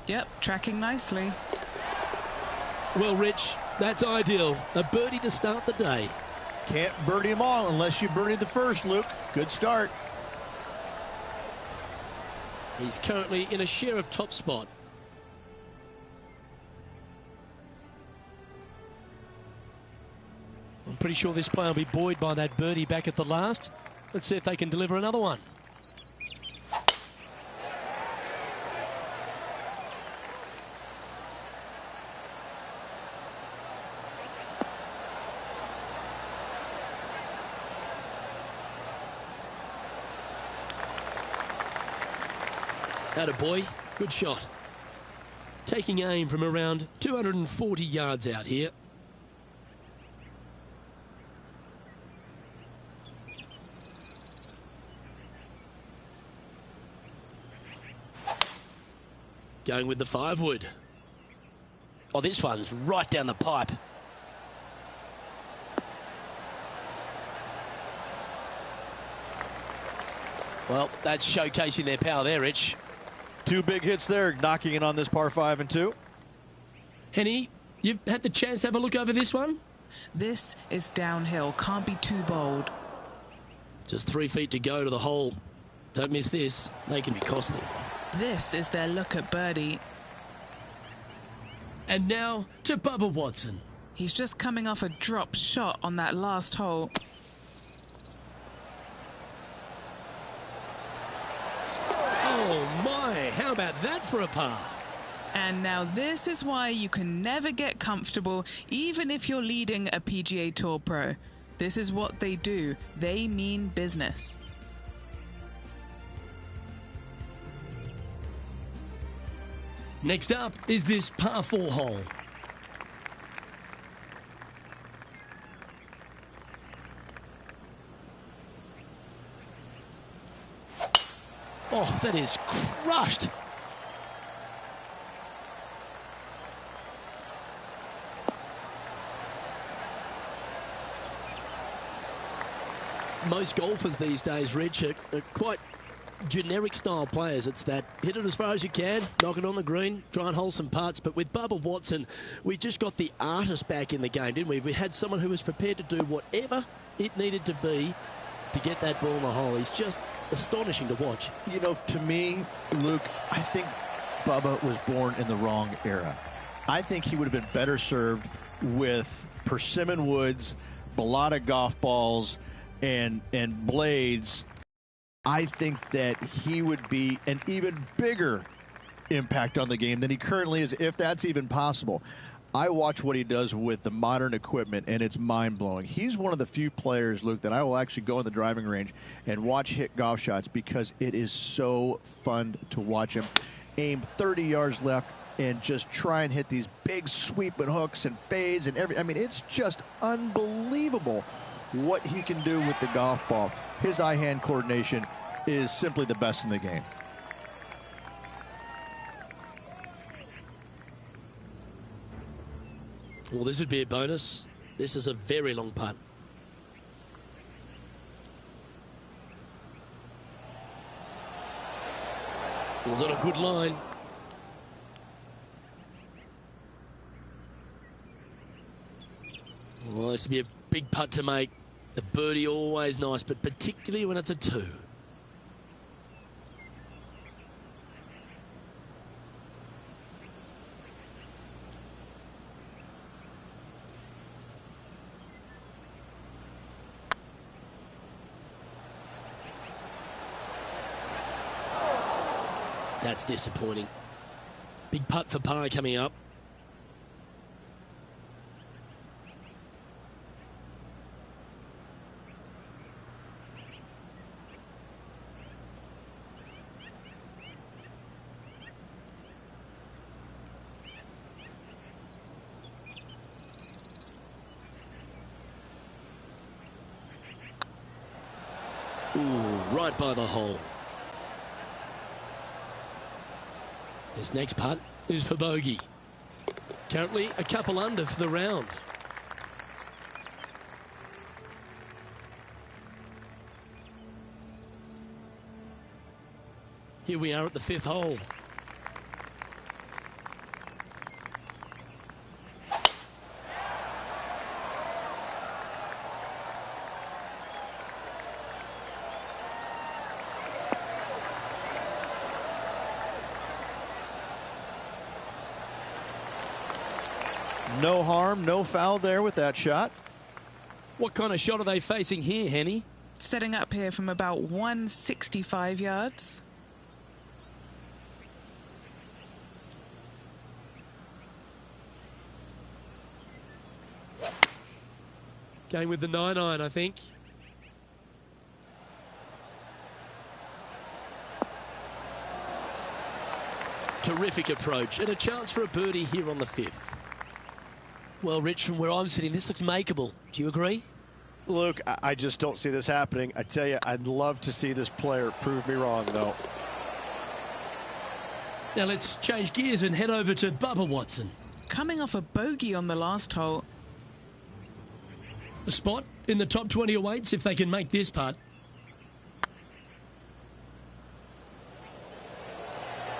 Yep, tracking nicely. Well, Rich, that's ideal. A birdie to start the day. Can't birdie them all unless you birdie the first, Luke. Good start. He's currently in a share of top spot. I'm pretty sure this player will be buoyed by that birdie back at the last. Let's see if they can deliver another one. Attaboy, good shot. Taking aim from around 240 yards out here. Going with the 5-wood. Oh, this one's right down the pipe. Well, that's showcasing their power there, Rich. 2 big hits there, knocking in on this par 5 and 2. Henny, you've had the chance to have a look over this one? This is downhill. Can't be too bold. Just 3 feet to go to the hole. Don't miss this. They can be costly. This is their look at birdie. And now to Bubba Watson. He's just coming off a drop shot on that last hole. Oh my, how about that for a par? And now this is why you can never get comfortable, even if you're leading a PGA Tour pro. This is what they do. They mean business. Next up is this par 4 hole. Oh, that is crushed. Most golfers these days, Rich, are quite generic style players. It's that hit it as far as you can, knock it on the green, try and hold some putts. But with Bubba Watson, we just got the artist back in the game, didn't we? We had someone who was prepared to do whatever it needed to be to get that ball in the hole. He's just astonishing to watch. You know, to me, Luke, I think Bubba was born in the wrong era. I think he would have been better served with persimmon woods, balata golf balls, and blades. I think that he would be an even bigger impact on the game than he currently is, if that's even possible. I watch what he does with the modern equipment, and it's mind-blowing. He's one of the few players, Luke, that I will actually go in the driving range and watch hit golf shots because it is so fun to watch him aim 30 yards left and just try and hit these big sweeping hooks and fades and I mean, it's just unbelievable what he can do with the golf ball. His eye-hand coordination is simply the best in the game. Well, this would be a bonus. This is a very long putt. It was on a good line. Well, this would be a big putt to make. A birdie always nice, but particularly when it's a 2. That's disappointing. Big putt for par coming up. Ooh, right by the hole. This next putt is for bogey. Currently a couple under for the round. Here we are at the 5th hole. No harm, no foul there with that shot. What kind of shot are they facing here, Henny? Setting up here from about 165 yards. Going with the 9-iron, I think. Terrific approach and a chance for a birdie here on the 5th. Well, Rich, from where I'm sitting, this looks makeable. Do you agree? Luke, I just don't see this happening. I tell you, I'd love to see this player prove me wrong, though. Now let's change gears and head over to Bubba Watson. Coming off a bogey on the last hole. A spot in the top 20 awaits if they can make this putt.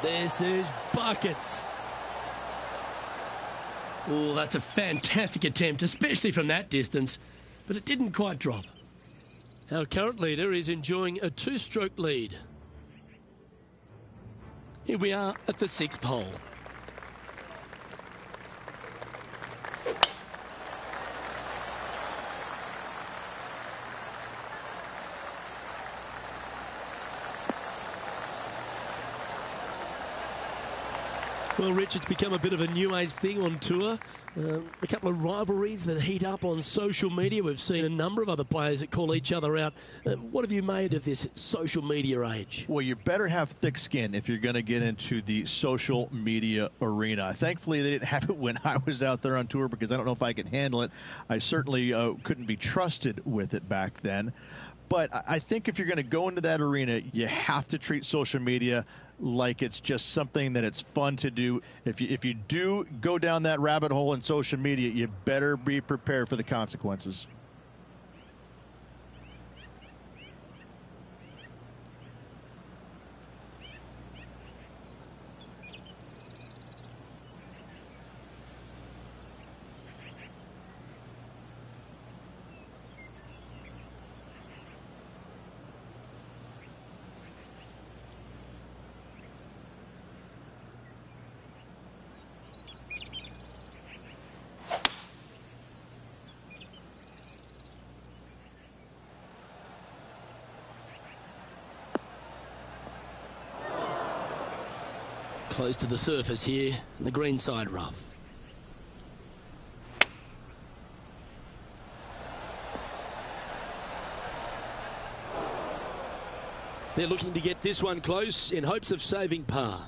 This is buckets. Oh, that's a fantastic attempt, especially from that distance, but it didn't quite drop. Our current leader is enjoying a 2-stroke lead. Here we are at the 6th hole. Well, Rich, it's become a bit of a new age thing on tour. A couple of rivalries that heat up on social media. We've seen a number of other players that call each other out. What have you made of this social media age? Well, you better have thick skin if you're going to get into the social media arena. Thankfully, they didn't have it when I was out there on tour because I don't know if I could handle it. I certainly couldn't be trusted with it back then. But I think if you're going to go into that arena, you have to treat social media like it's just something that it's fun to do. If you do go down that rabbit hole in social media, you better be prepared for the consequences. Close to the surface here, the green side rough. They're looking to get this one close in hopes of saving par.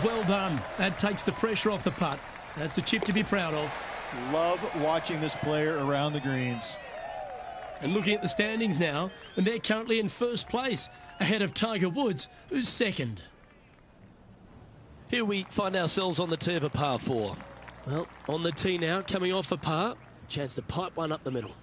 Well done. That takes the pressure off the putt. That's a chip to be proud of. Love watching this player around the greens. And looking at the standings now, and they're currently in first place, ahead of Tiger Woods, who's second. Here we find ourselves on the tee of a par 4. Well, on the tee now, coming off a par, chance to pipe one up the middle.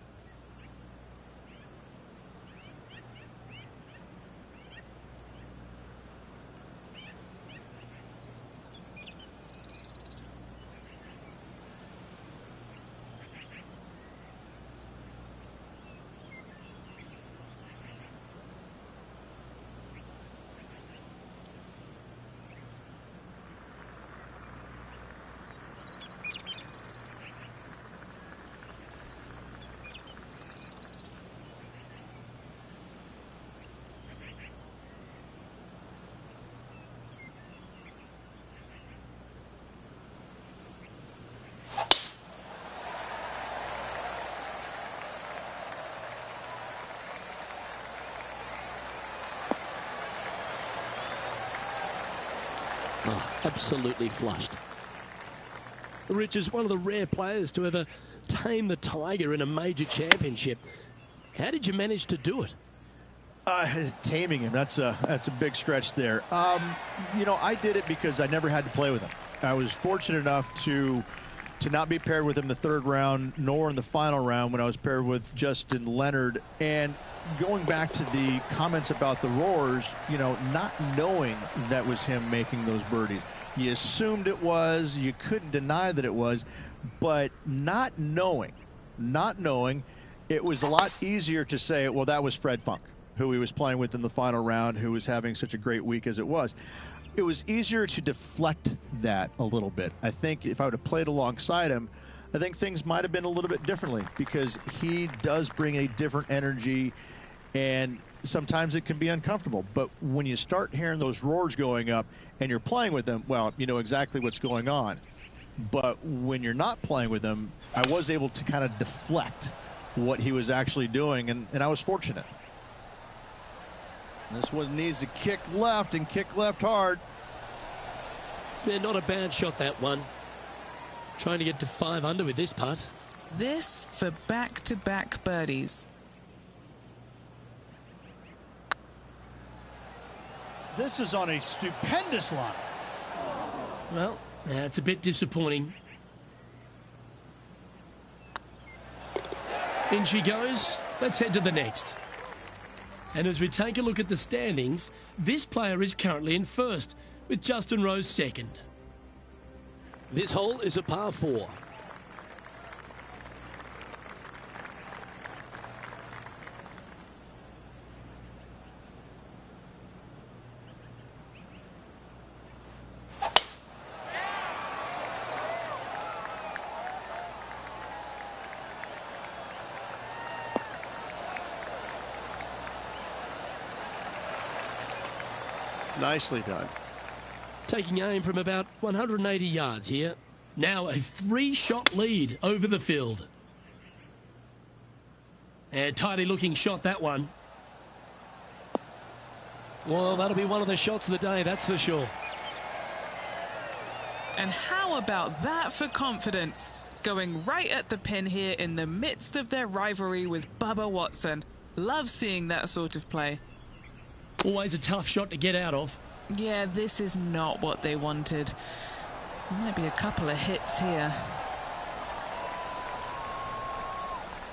Oh, absolutely flushed. Rich is one of the rare players to ever tame the Tiger in a major championship. How did you manage to do it? Taming him, that's a big stretch there. You know, I did it because I never had to play with him. I was fortunate enough to not be paired with him in the 3rd round, nor in the final round when I was paired with Justin Leonard. And going back to the comments about the roars, you know, not knowing that was him making those birdies. You assumed it was, you couldn't deny that it was, but not knowing not knowing, it was a lot easier to say, well, that was Fred Funk, who he was playing with in the final round, who was having such a great week as it was. It was easier to deflect that a little bit. I think if I would have played alongside him, I think things might have been a little bit differently, because he does bring a different energy, and sometimes it can be uncomfortable. But when you start hearing those roars going up and you're playing with them, well, you know exactly what's going on. But when you're not playing with him, I was able to kind of deflect what he was actually doing, and I was fortunate. This one needs to kick left, and kick left hard. Yeah, not a bad shot, that one. Trying to get to 5 under with this putt. This for back-to-back birdies. This is on a stupendous line. Well, that's a bit disappointing. In she goes. Let's head to the next. And as we take a look at the standings, this player is currently in first, with Justin Rose second. This hole is a par 4. Nicely done. Taking aim from about 180 yards here. Now a 3-shot lead over the field. And tidy looking shot, that one. Well, that'll be one of the shots of the day, that's for sure. And how about that for confidence? Going right at the pin here in the midst of their rivalry with Bubba Watson. Love seeing that sort of play. Always a tough shot to get out of. Yeah, this is not what they wanted. There might be a couple of hits here.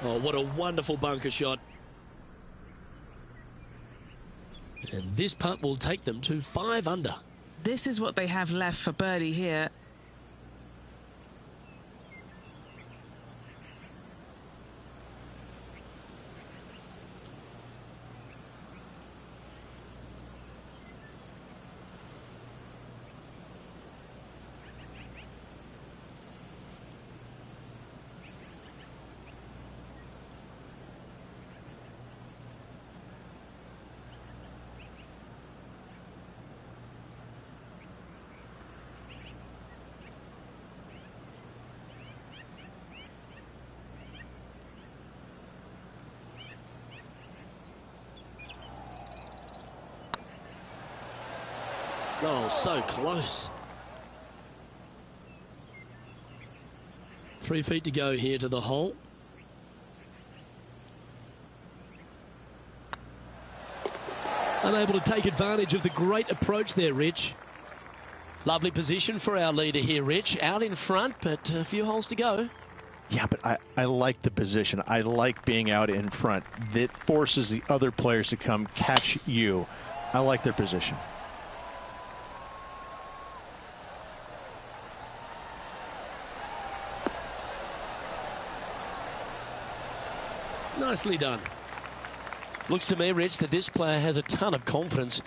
Oh, what a wonderful bunker shot. And this putt will take them to 5 under. This is what they have left for birdie here. Oh, so close. 3 feet to go here to the hole. Unable to take advantage of the great approach there, Rich. Lovely position for our leader here, Rich. Out in front, but a few holes to go. Yeah, but I like the position. I like being out in front. That forces the other players to come catch you. I like their position. Nicely done. Looks to me, Rich, that this player has a ton of confidence.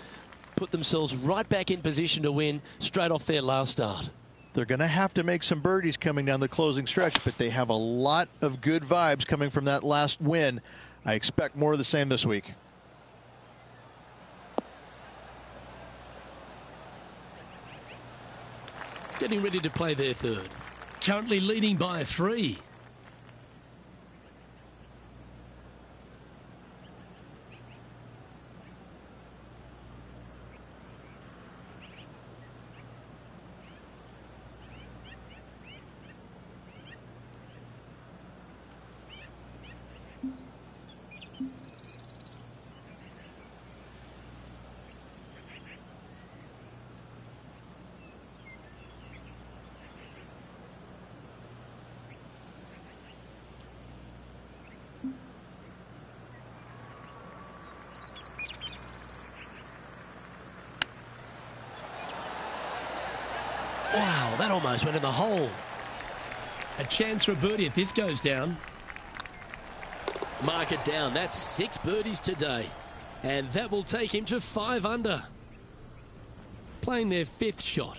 Put themselves right back in position to win straight off their last start. They're going to have to make some birdies coming down the closing stretch, but they have a lot of good vibes coming from that last win. I expect more of the same this week. Getting ready to play their third. Currently leading by 3. Wow, that almost went in the hole. A chance for a birdie if this goes down. Mark it down. That's 6 birdies today. And that will take him to 5 under. Playing their 5th shot.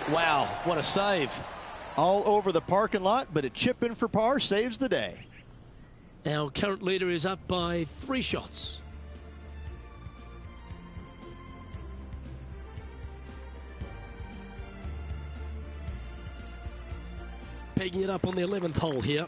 Wow, what a save. All over the parking lot, but a chip in for par saves the day. Our current leader is up by 3 shots. Pegging it up on the 11th hole here.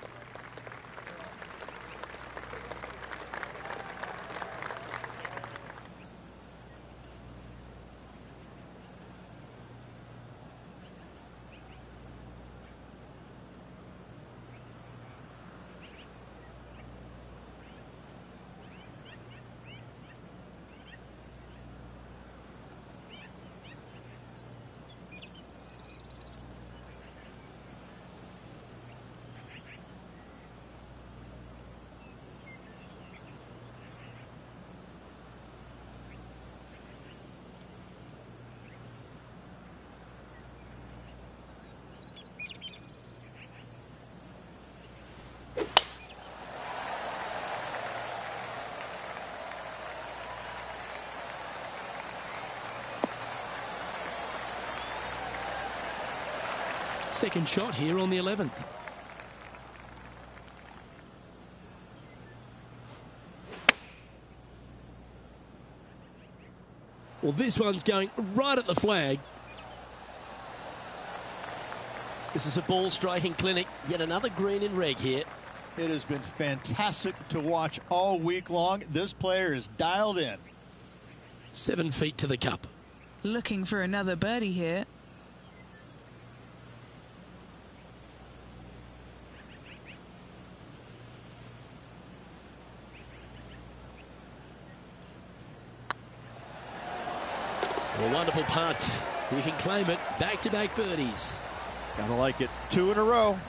Second shot here on the 11th. Well, this one's going right at the flag. This is a ball striking clinic. Yet another green in reg here. It has been fantastic to watch all week long. This player is dialed in. 7 feet to the cup. Looking for another birdie here. A wonderful putt. You can claim it. Back-to-back birdies. Gotta like it. 2 in a row.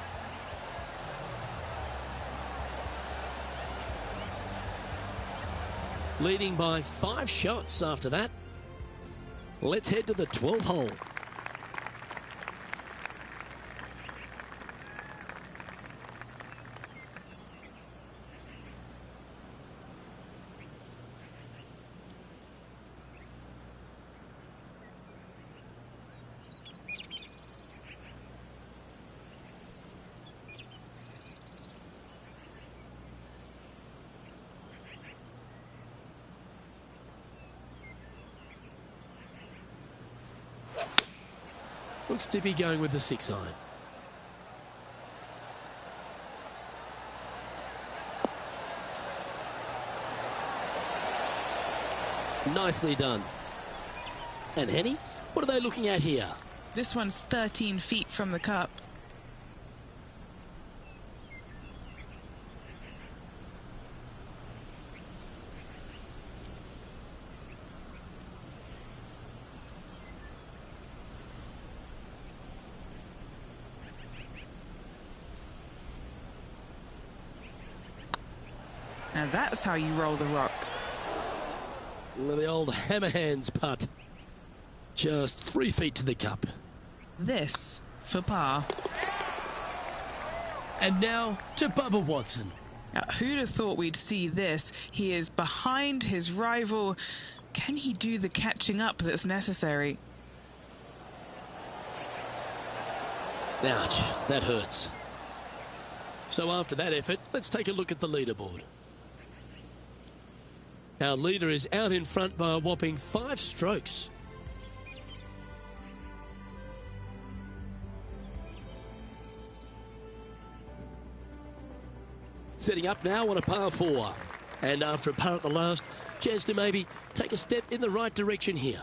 Leading by 5 shots after that. Let's head to the 12th hole. Looks to be going with the 6 iron. Nicely done. And Henny, what are they looking at here? This one's 13 feet from the cup. Now that's how you roll the rock. The old hammer hands putt. Just 3 feet to the cup. This for par. And now to Bubba Watson. Now, who'd have thought we'd see this? He is behind his rival. Can he do the catching up that's necessary? Ouch, that hurts. So after that effort, let's take a look at the leaderboard. Our leader is out in front by a whopping 5 strokes. Setting up now on a par 4. And after a par at the last, chance to maybe take a step in the right direction here.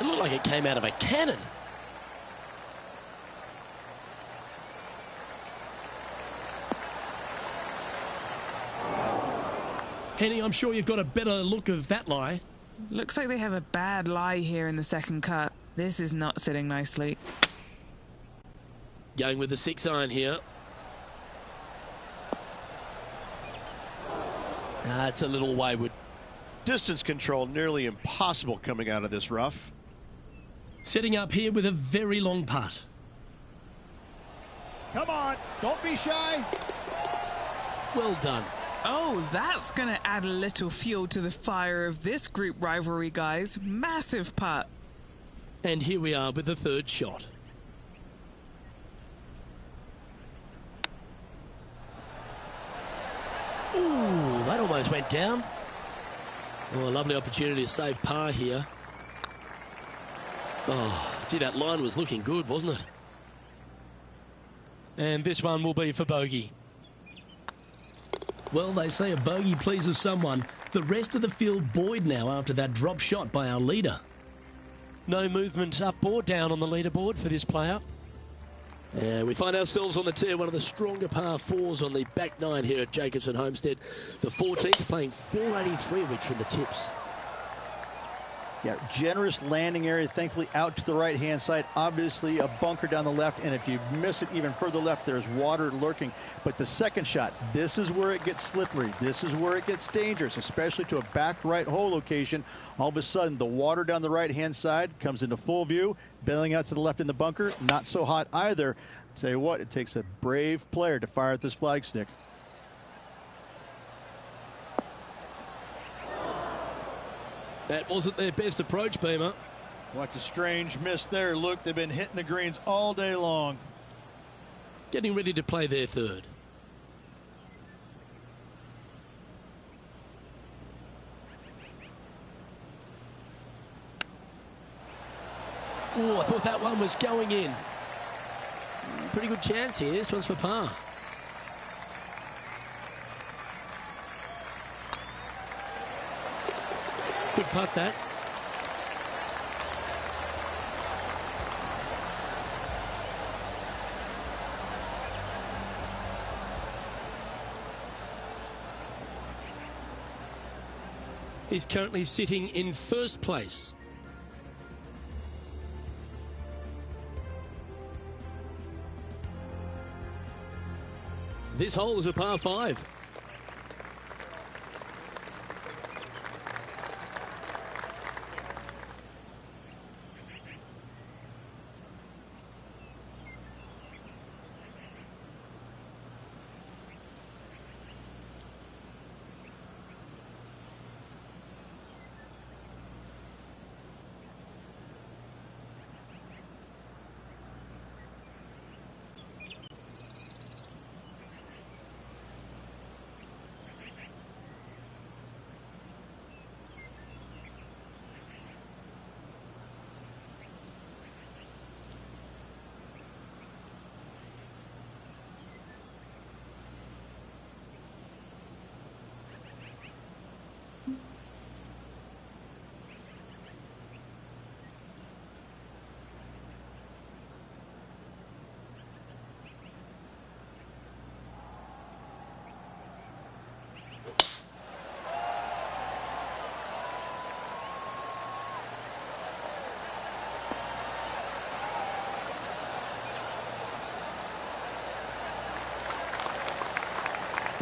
It looked like it came out of a cannon. Henny, I'm sure you've got a better look of that lie. Looks like they have a bad lie here in the second cut. This is not sitting nicely. Going with the 6-iron here. It's a little wayward. Distance control nearly impossible coming out of this rough. Setting up here with a very long putt. Come on, don't be shy. Well done. Oh, that's going to add a little fuel to the fire of this group rivalry, guys. Massive putt. And here we are with the third shot. Ooh, that almost went down. Oh, a lovely opportunity to save par here. Oh, gee, that line was looking good, wasn't it? And this one will be for bogey. Well, they say a bogey pleases someone. The rest of the field buoyed now after that drop shot by our leader. No movement up or down on the leaderboard for this player. We find ourselves on the tee, one of the stronger par 4s on the back 9 here at Jacobson Homestead. The 14th playing 483 which from the tips. Yeah, generous landing area, thankfully out to the right-hand side. Obviously a bunker down the left, and if you miss it even further left, there's water lurking. But the second shot, this is where it gets slippery. This is where it gets dangerous, especially to a back right hole location. All of a sudden, the water down the right-hand side comes into full view. Bailing out to the left in the bunker, not so hot either. I'll tell you what, it takes a brave player to fire at this flag stick. That wasn't their best approach, Beamer. What's a strange miss there. Look, they've been hitting the greens all day long. Getting ready to play their third. Oh, I thought that one was going in. Pretty good chance here. This one's for par. Good putt, that. He's currently sitting in first place. This hole is a par 5.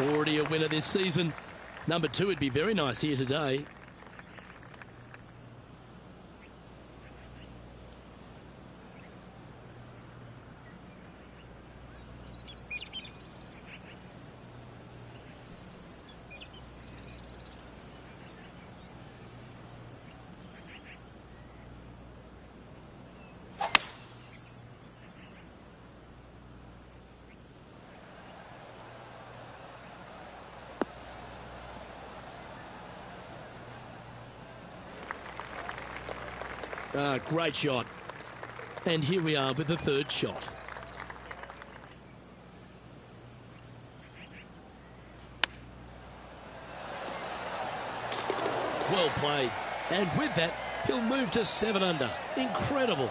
Already a winner this season. Number 2 would be very nice here today. Great shot. And here we are with the third shot. Well played. And with that, He'll move to 7 under. Incredible.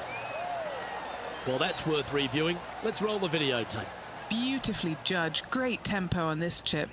Well, that's worth reviewing. Let's roll the videotape. Beautifully judged. Great tempo on this chip.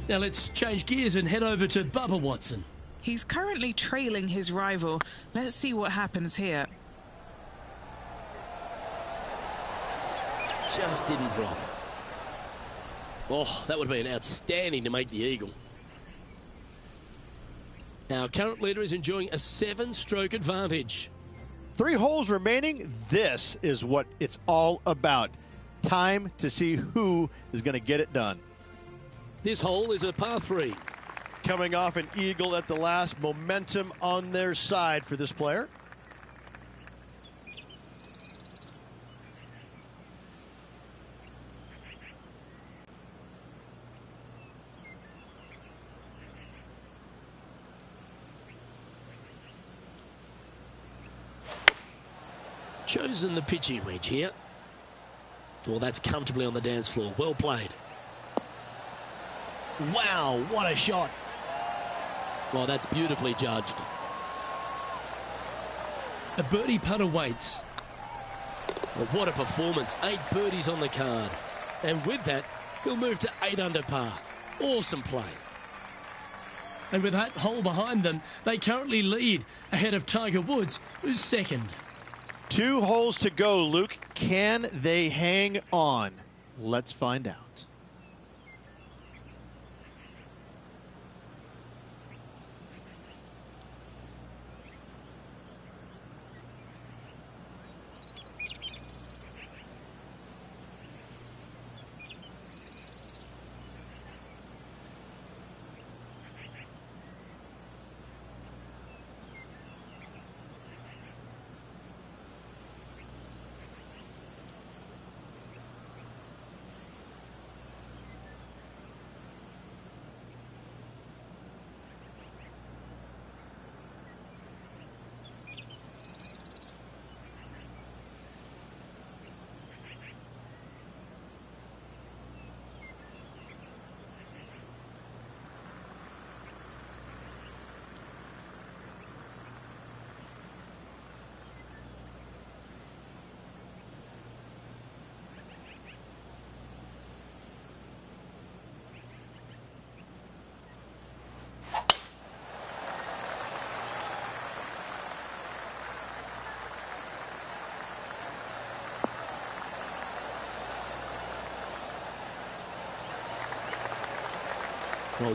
Now let's change gears and head over to Bubba Watson. He's currently trailing his rival. Let's see what happens here. Just didn't drop. Oh, that would have been outstanding to make the eagle. Our current leader is enjoying a 7-stroke advantage. 3 holes remaining. This is what it's all about. Time to see who is going to get it done. This hole is a par 3. Coming off an eagle at the last, momentum on their side for this player. Chosen the pitching wedge here. Well, that's comfortably on the dance floor. Well played. Wow, what a shot. Well, that's beautifully judged. A birdie putt awaits. Well, what a performance. 8 birdies on the card. And with that, he'll move to 8 under par. Awesome play. And with that hole behind them, they currently lead ahead of Tiger Woods, who's second. 2 holes to go, Luke. Can they hang on? Let's find out.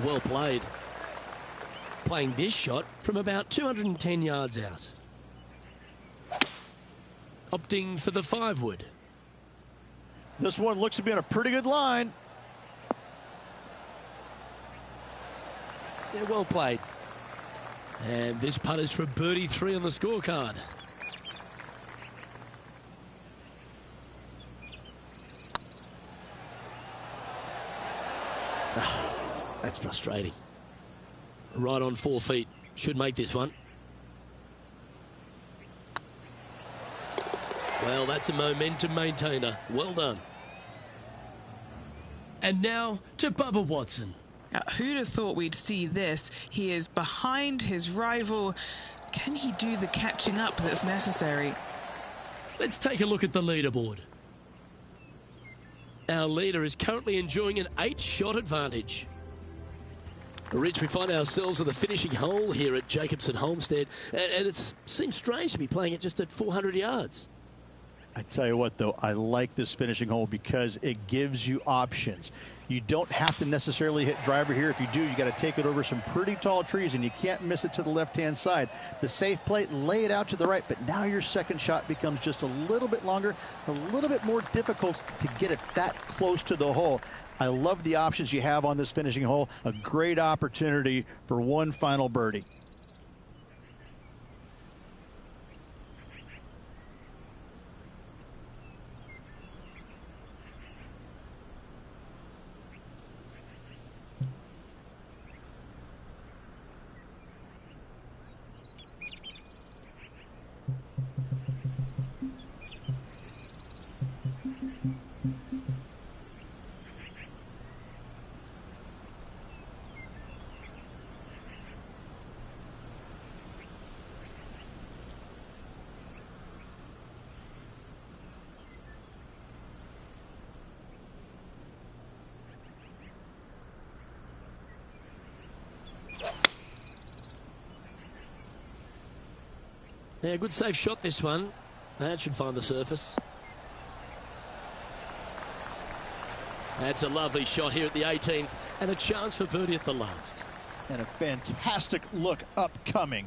Well played. Playing this shot from about 210 yards out. Opting for the 5-wood. This one looks to be on a pretty good line. Yeah, well played. And this putt is for birdie 3 on the scorecard. That's frustrating. Right on 4 feet. Should make this one. Well, that's a momentum maintainer. Well done. And now to Bubba Watson. Now, who'd have thought we'd see this? He is behind his rival. Can he do the catching up that's necessary? Let's take a look at the leaderboard. Our leader is currently enjoying an 8-shot advantage. Rich, we find ourselves at the finishing hole here at Jacobson Homestead, and it seems strange to be playing it just at 400 yards. I tell you what, though, I like this finishing hole because it gives you options. You don't have to necessarily hit driver here. If you do, you got to take it over some pretty tall trees, and you can't miss it to the left-hand side. The safe play, lay it out to the right, but now your second shot becomes just a little bit longer, a little bit more difficult to get it that close to the hole. I love the options you have on this finishing hole. A great opportunity for one final birdie. Yeah, good safe shot this one. That should find the surface. That's a lovely shot here at the 18th, and a chance for birdie at the last. And a fantastic look upcoming.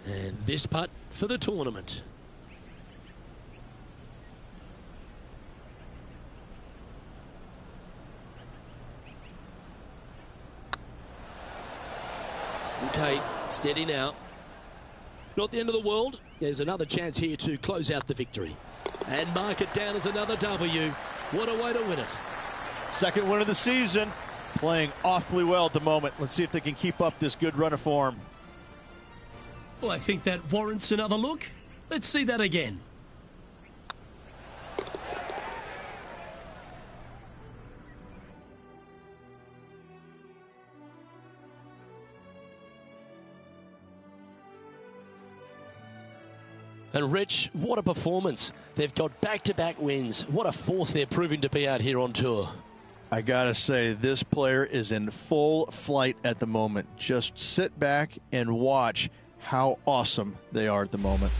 And this putt for the tournament. Okay, steady now. Not the end of the world. There's another chance here to close out the victory. And mark it down as another W. What a way to win it. Second win of the season. Playing awfully well at the moment. Let's see if they can keep up this good run of form. Well, I think that warrants another look. Let's see that again. And Rich, what a performance. They've got back-to-back wins. What a force they're proving to be out here on tour. I gotta say, this player is in full flight at the moment. Just sit back and watch how awesome they are at the moment.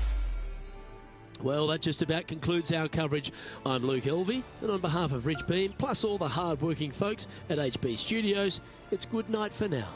Well, that just about concludes our coverage. I'm Luke Elvey, and on behalf of Rich Beam, plus all the hard-working folks at HB Studios, it's good night for now.